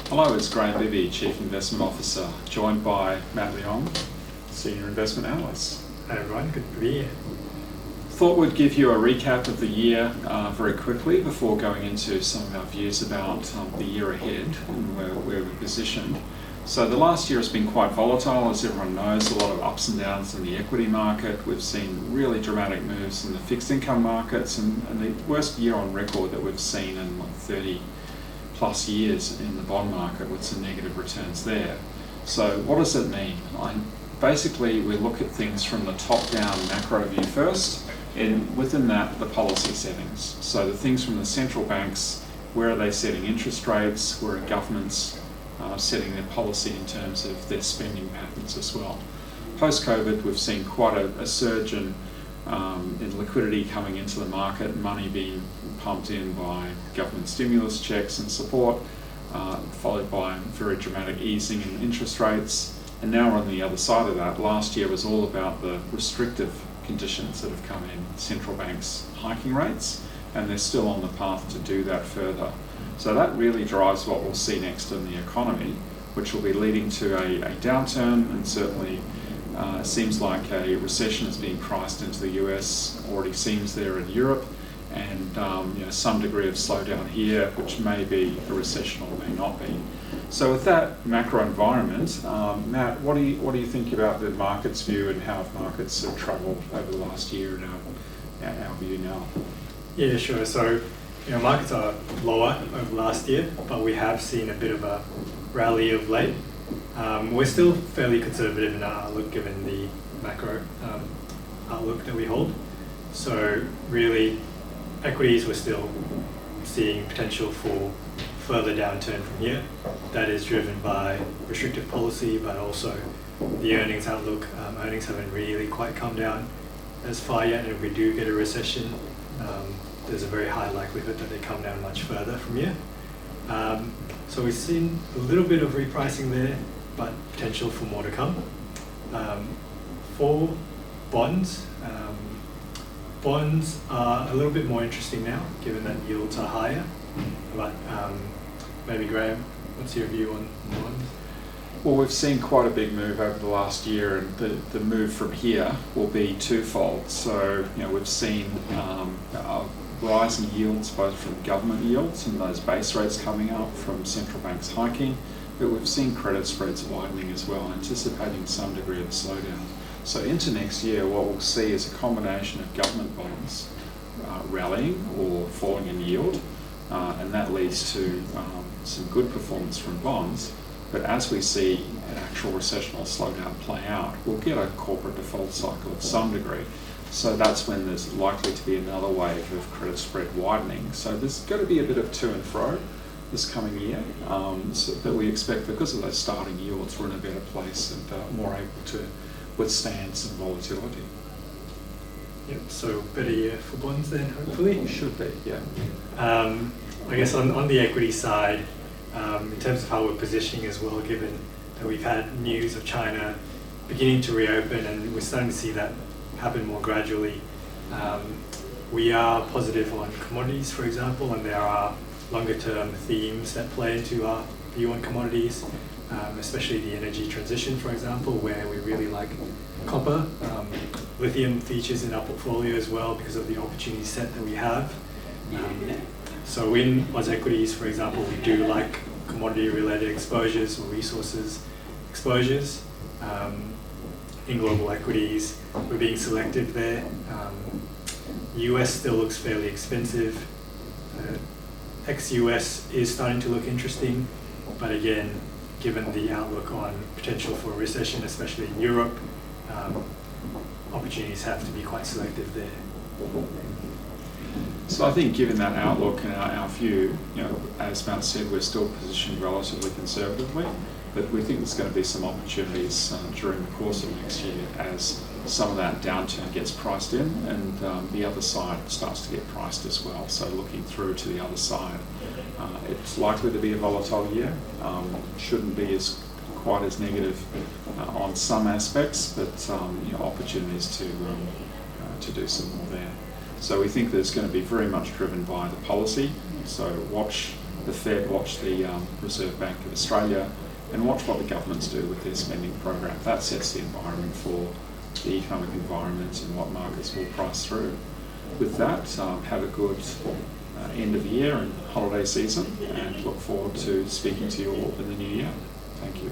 Hello, it's Graham Bibby, Chief Investment Officer, joined by Matt Leong, Senior Investment Analyst. Hi everyone, good to be here. Thought we'd give you a recap of the year very quickly before going into some of our views about the year ahead and where we're positioned. So the last year has been quite volatile, as everyone knows, a lot of ups and downs in the equity market. We've seen really dramatic moves in the fixed income markets and the worst year on record that we've seen in 30 plus years in the bond market with some negative returns there. So what does it mean? Basically, we look at things from the top-down macro view first, and within that, the policy settings. So the things from the central banks, where are they setting interest rates, where are governments setting their policy in terms of their spending patterns as well. Post-COVID, we've seen quite a surge in liquidity coming into the market, money being pumped in by government stimulus checks and support, followed by very dramatic easing in interest rates. And now we're on the other side of that. Last year was all about the restrictive conditions that have come in, central banks hiking rates, and they're still on the path to do that further. So that really drives what we'll see next in the economy, which will be leading to a downturn, and certainly seems like a recession is being priced into the US, already seems there in Europe, and some degree of slowdown here, which may be a recession or may not be. So with that macro environment, Matt, what do you think about the market's view and how markets have travelled over the last year and our view now? Yeah, sure. So, markets are lower over last year, but we have seen a bit of a rally of late. We're still fairly conservative in our outlook given the macro outlook that we hold. So really, equities, we're still seeing potential for further downturn from here. That is driven by restrictive policy, but also the earnings outlook. Earnings haven't really quite come down as far yet, and if we do get a recession, there's a very high likelihood that they come down much further from here. So we've seen a little bit of repricing there, but potential for more to come. For bonds, bonds are a little bit more interesting now, given that yields are higher. But maybe Graham, what's your view on bonds? Well, we've seen quite a big move over the last year, and the move from here will be twofold. So, we've seen rising yields, both from government yields and those base rates coming up from central banks hiking, but we've seen credit spreads widening as well, anticipating some degree of slowdown. So into next year, what we'll see is a combination of government bonds rallying or falling in yield, and that leads to some good performance from bonds. But as we see an actual recession or slowdown play out, we'll get a corporate default cycle of some degree. So that's when there's likely to be another wave of credit spread widening. So there's going to be a bit of to and fro this coming year, so that we expect, because of those starting yields, we're in a better place and more able to withstand some volatility. Yep, so better year for bonds then, hopefully. Should be, yeah. I guess on the equity side, in terms of how we're positioning as well, given that we've had news of China beginning to reopen and we're starting to see that happen more gradually. We are positive on commodities, for example, and there are longer term themes that play into our view on commodities, especially the energy transition, for example, where we really like copper. Lithium features in our portfolio as well because of the opportunity set that we have. So in Oz equities, for example, we do like commodity related exposures or resources exposures. In global equities, we're being selective there. US still looks fairly expensive. Ex-US is starting to look interesting, but again, given the outlook on potential for a recession, especially in Europe, opportunities have to be quite selective there. So I think given that outlook and our view, as Matt said, we're still positioned relatively conservatively, but we think there's going to be some opportunities during the course of next year as some of that downturn gets priced in and the other side starts to get priced as well. So looking through to the other side, it's likely to be a volatile year. Shouldn't be quite as negative on some aspects, but opportunities to do some more there. So we think that it's going to be very much driven by the policy. So watch the Fed, watch the Reserve Bank of Australia, and watch what the governments do with their spending program. That sets the environment for the economic environment and what markets will price through. With that, have a good end of the year and holiday season, and look forward to speaking to you all in the new year. Thank you.